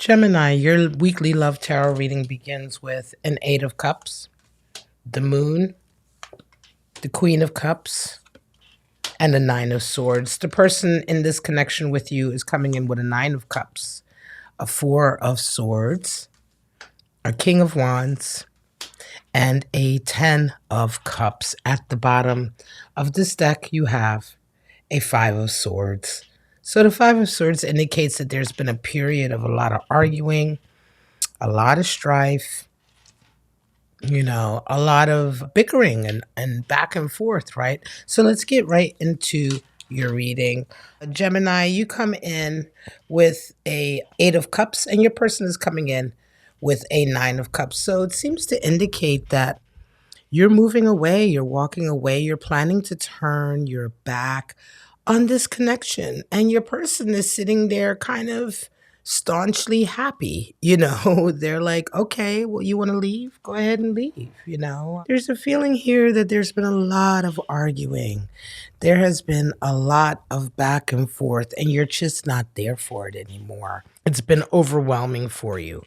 Gemini, your weekly love tarot reading begins with an Eight of Cups, the Moon, the Queen of Cups, and the Nine of Swords. The person in this connection with you is coming in with a Nine of Cups, a Four of Swords, a King of Wands, and a 10 of Cups. At the bottom of this deck, you have a Five of Swords. So the Five of Swords indicates that there's been a period of a lot of arguing, a lot of strife, a lot of bickering and back and forth, right? So let's get right into your reading. Gemini, you come in with a Eight of Cups and your person is coming in with a Nine of Cups. So it seems to indicate that you're moving away, you're walking away, you're planning to turn your back on this connection. And your person is sitting there kind of staunchly happy. They're like, okay, well, you want to leave? Go ahead and leave. There's a feeling here that there's been a lot of arguing. There has been a lot of back and forth, and you're just not there for it anymore. It's been overwhelming for you.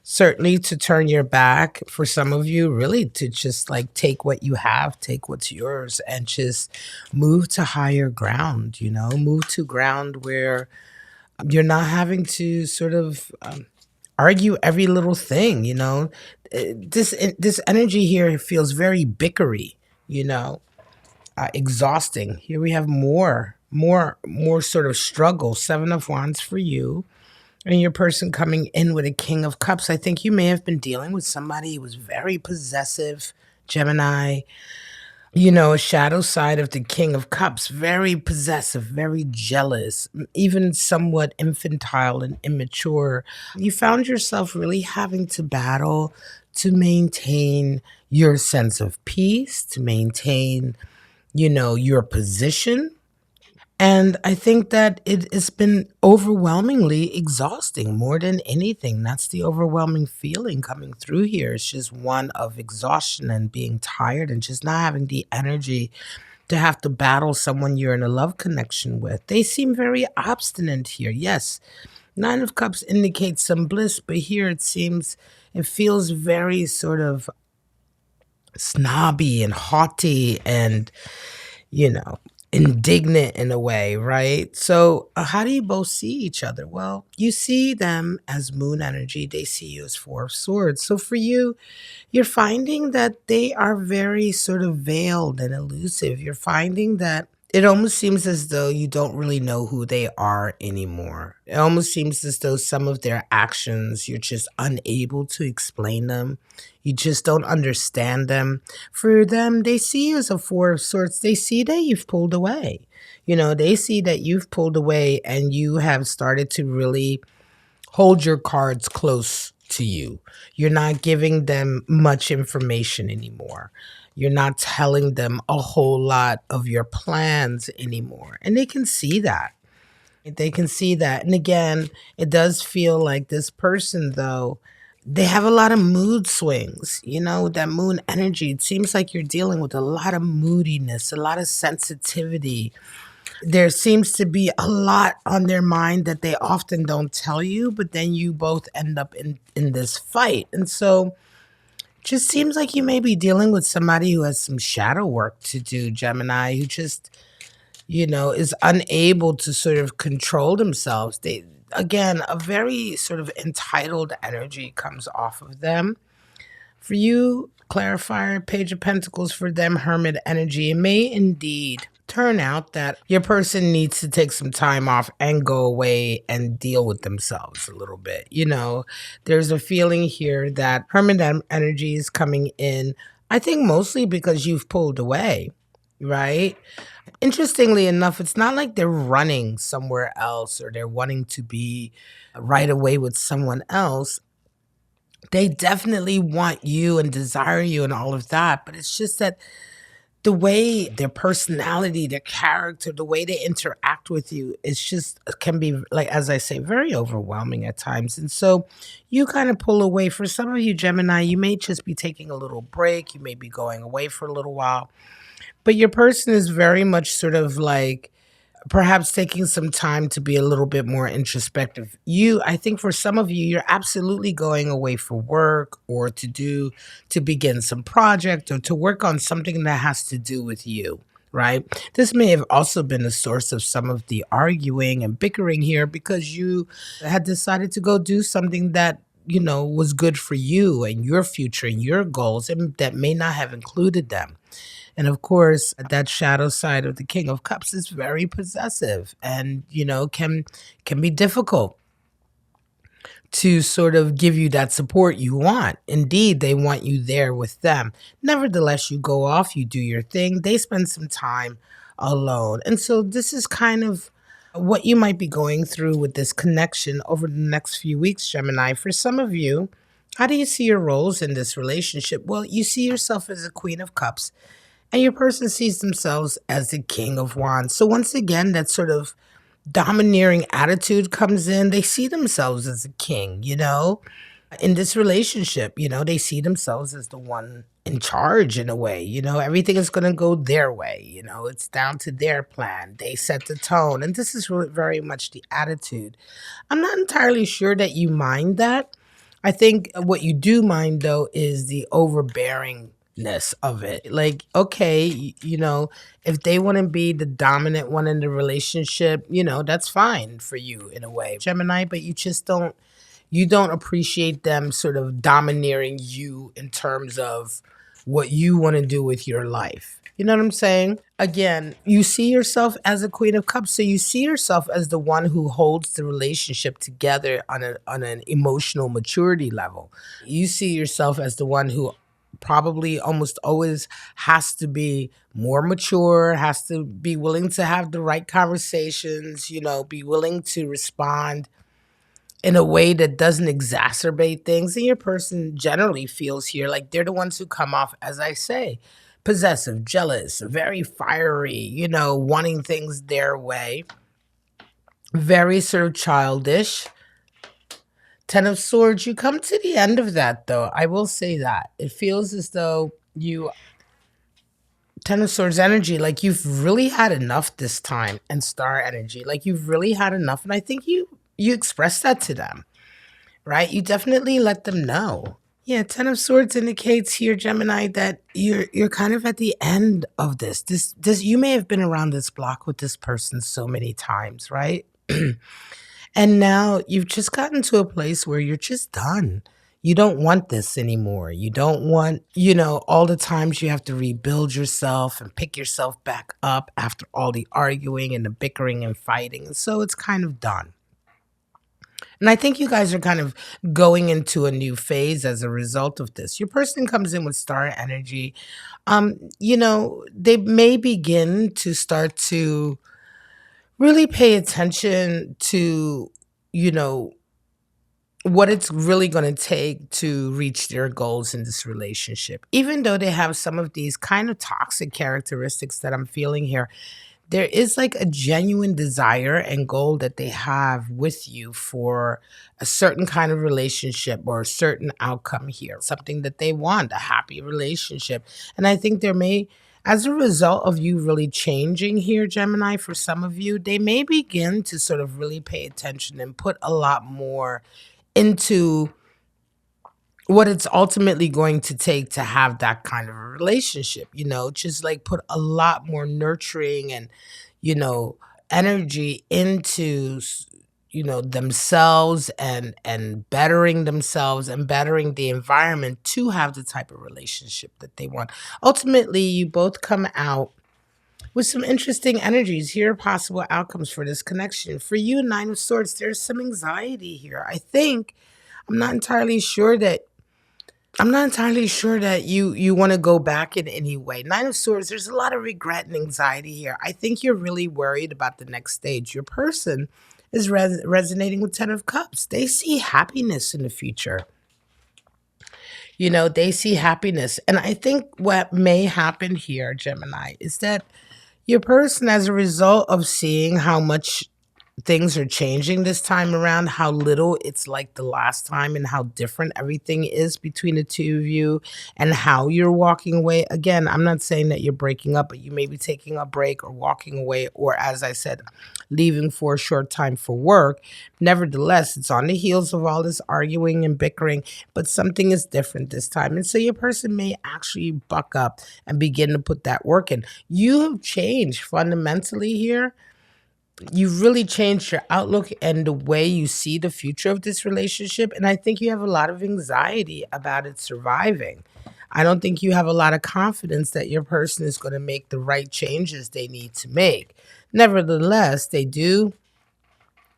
Certainly to turn your back, for some of you, really to just like take what you have, take what's yours, and just move to higher ground, move to ground where you're not having to sort of argue every little thing. This energy here feels very bickery, exhausting. Here we have more sort of struggle. Seven of Wands for you. And your person coming in with a King of Cups. I think you may have been dealing with somebody who was very possessive, Gemini. A shadow side of the King of Cups. Very possessive, very jealous, even somewhat infantile and immature. You found yourself really having to battle to maintain your sense of peace, to maintain, your position. And I think that it has been overwhelmingly exhausting more than anything. That's the overwhelming feeling coming through here. It's just one of exhaustion and being tired and just not having the energy to have to battle someone you're in a love connection with. They seem very obstinate here. Yes, Nine of Cups indicates some bliss, but here it feels very sort of snobby and haughty and, indignant in a way, right? So how do you both see each other? Well, you see them as moon energy. They see you as Four of Swords. So for you, you're finding that they are very sort of veiled and elusive. You're finding that it almost seems as though you don't really know who they are anymore. It almost seems as though some of their actions, you're just unable to explain them. You just don't understand them. For them, they see you as a Four of Swords. They see that you've pulled away. They see that you've pulled away and you have started to really hold your cards close to you. You're not giving them much information anymore. You're not telling them a whole lot of your plans anymore. And they can see that. They can see that. And again, it does feel like this person, though, they have a lot of mood swings, that moon energy. It seems like you're dealing with a lot of moodiness, a lot of sensitivity. There seems to be a lot on their mind that they often don't tell you, but then you both end up in this fight. And so just seems like you may be dealing with somebody who has some shadow work to do, Gemini, who just, is unable to sort of control themselves. Again, a very sort of entitled energy comes off of them. For you, clarifier, Page of Pentacles, for them, Hermit energy. It may indeed turn out that your person needs to take some time off and go away and deal with themselves a little bit. There's a feeling here that Hermit energy is coming in, I think mostly because you've pulled away, right? Interestingly enough, it's not like they're running somewhere else or they're wanting to be right away with someone else. They definitely want you and desire you and all of that, but it's just that the way their personality, their character, the way they interact with you, it's just can be, like, as I say, very overwhelming at times. And so you kind of pull away. For some of you, Gemini, you may just be taking a little break. You may be going away for a little while. But your person is very much sort of like perhaps taking some time to be a little bit more introspective. I think for some of you, you're absolutely going away for work or to begin some project or to work on something that has to do with you, right? This may have also been a source of some of the arguing and bickering here because you had decided to go do something that, was good for you and your future and your goals, and that may not have included them. And of course, that shadow side of the King of Cups is very possessive and, can be difficult to sort of give you that support you want. Indeed, they want you there with them. Nevertheless, you go off, you do your thing, they spend some time alone. And so this is kind of what you might be going through with this connection over the next few weeks, Gemini. For some of you, how do you see your roles in this relationship? Well, you see yourself as a Queen of Cups and your person sees themselves as the King of Wands. So once again, that sort of domineering attitude comes in. They see themselves as a king, in this relationship, they see themselves as the one in charge in a way, everything is going to go their way, it's down to their plan. They set the tone. And this is really very much the attitude. I'm not entirely sure that you mind that. I think what you do mind, though, is the overbearingness of it. Like, okay, if they want to be the dominant one in the relationship, that's fine for you in a way, Gemini, but you don't appreciate them sort of domineering you in terms of what you want to do with your life. You know what I'm saying? Again, you see yourself as a Queen of Cups, so you see yourself as the one who holds the relationship together on an emotional maturity level. You see yourself as the one who probably almost always has to be more mature, has to be willing to have the right conversations, be willing to respond in a way that doesn't exacerbate things. And your person generally feels here like they're the ones who come off, as I say, possessive, jealous, very fiery, wanting things their way, very sort of childish. Ten of Swords, you come to the end of that, though. I will say that. It feels as though Ten of Swords energy, like you've really had enough this time, and Star energy, like you've really had enough. And I think you express that to them, right? You definitely let them know. Yeah, Ten of Swords indicates here, Gemini, that you're kind of at the end of this. This you may have been around this block with this person so many times, right? And now you've just gotten to a place where you're just done. You don't want this anymore. You don't want, all the times you have to rebuild yourself and pick yourself back up after all the arguing and the bickering and fighting. And so it's kind of done. And I think you guys are kind of going into a new phase as a result of this. Your person comes in with star energy. They may begin to start to really pay attention to, what it's really going to take to reach their goals in this relationship. Even though they have some of these kind of toxic characteristics that I'm feeling here, there is like a genuine desire and goal that they have with you for a certain kind of relationship or a certain outcome here, something that they want, a happy relationship. And I think as a result of you really changing here, Gemini, for some of you, they may begin to sort of really pay attention and put a lot more into what it's ultimately going to take to have that kind of a relationship, just like put a lot more nurturing and, you know, energy into, themselves and bettering themselves and bettering the environment to have the type of relationship that they want. Ultimately, you both come out with some interesting energies. Here are possible outcomes for this connection. For you, Nine of Swords, there's some anxiety here. I'm not entirely sure that you want to go back in any way. Nine of Swords, there's a lot of regret and anxiety here. I think you're really worried about the next stage. Your person is resonating with Ten of Cups. They see happiness in the future. They see happiness. And I think what may happen here, Gemini, is that your person, as a result of seeing how much things are changing this time around, how little it's like the last time, and how different everything is between the two of you, and how you're walking away. Again, I'm not saying that you're breaking up, but you may be taking a break or walking away, or as I said, leaving for a short time for work. Nevertheless, it's on the heels of all this arguing and bickering, but something is different this time. And so your person may actually buck up and begin to put that work in. You have changed fundamentally here. You've really changed your outlook and the way you see the future of this relationship. And I think you have a lot of anxiety about it surviving. I don't think you have a lot of confidence that your person is going to make the right changes they need to make. Nevertheless, they do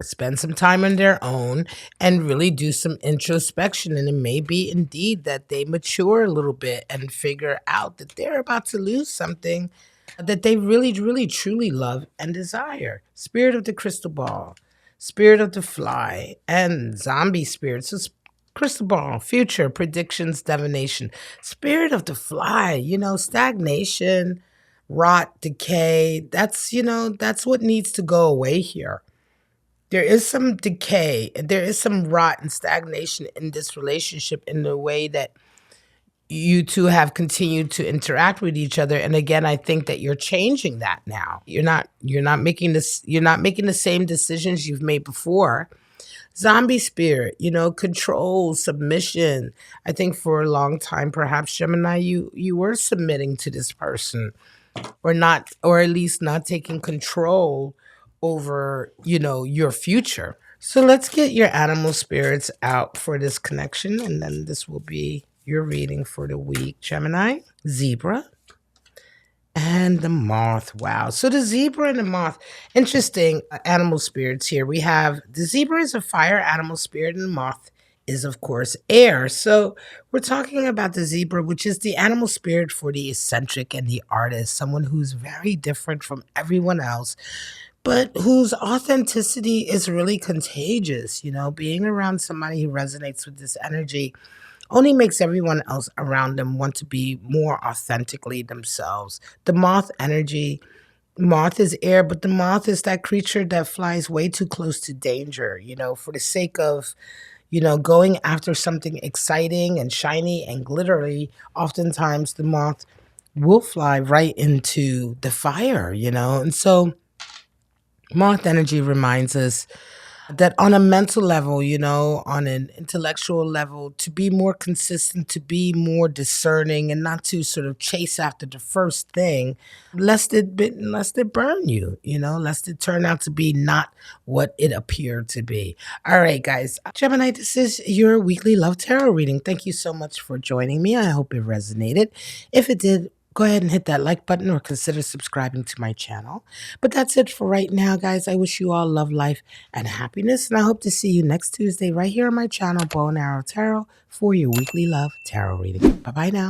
spend some time on their own and really do some introspection. And it may be indeed that they mature a little bit and figure out that they're about to lose something that they really, really, truly love and desire. Spirit of the crystal ball, spirit of the fly, and zombie spirit. So, crystal ball, future, predictions, divination. Spirit of the fly, stagnation, rot, decay. That's what needs to go away here. There is some decay, there is some rot and stagnation in this relationship in the way that you two have continued to interact with each other. And again, I think that you're changing that now. You're not making the same decisions you've made before. Zombie spirit, control, submission. I think for a long time, perhaps Gemini, you were submitting to this person, or not, or at least not taking control over, your future. So let's get your animal spirits out for this connection, and then this will be your reading for the week, Gemini. Zebra and the moth. Wow. So the zebra and the moth, interesting animal spirits here. We have the zebra is a fire animal spirit, and the moth is, of course, air. So we're talking about the zebra, which is the animal spirit for the eccentric and the artist, someone who's very different from everyone else, but whose authenticity is really contagious. Being around somebody who resonates with this energy only makes everyone else around them want to be more authentically themselves. The moth energy, moth is air, but the moth is that creature that flies way too close to danger, for the sake of, going after something exciting and shiny and glittery. Oftentimes the moth will fly right into the fire, and so moth energy reminds us that on a mental level, on an intellectual level, to be more consistent, to be more discerning, and not to sort of chase after the first thing, lest it burn you, lest it turn out to be not what it appeared to be. All right, guys. Gemini, this is your weekly love tarot reading. Thank you so much for joining me. I hope it resonated. If it did, go ahead and hit that like button or consider subscribing to my channel. But that's it for right now, guys. I wish you all love, life, and happiness. And I hope to see you next Tuesday right here on my channel, Bow and Arrow Tarot, for your weekly love tarot reading. Bye-bye now.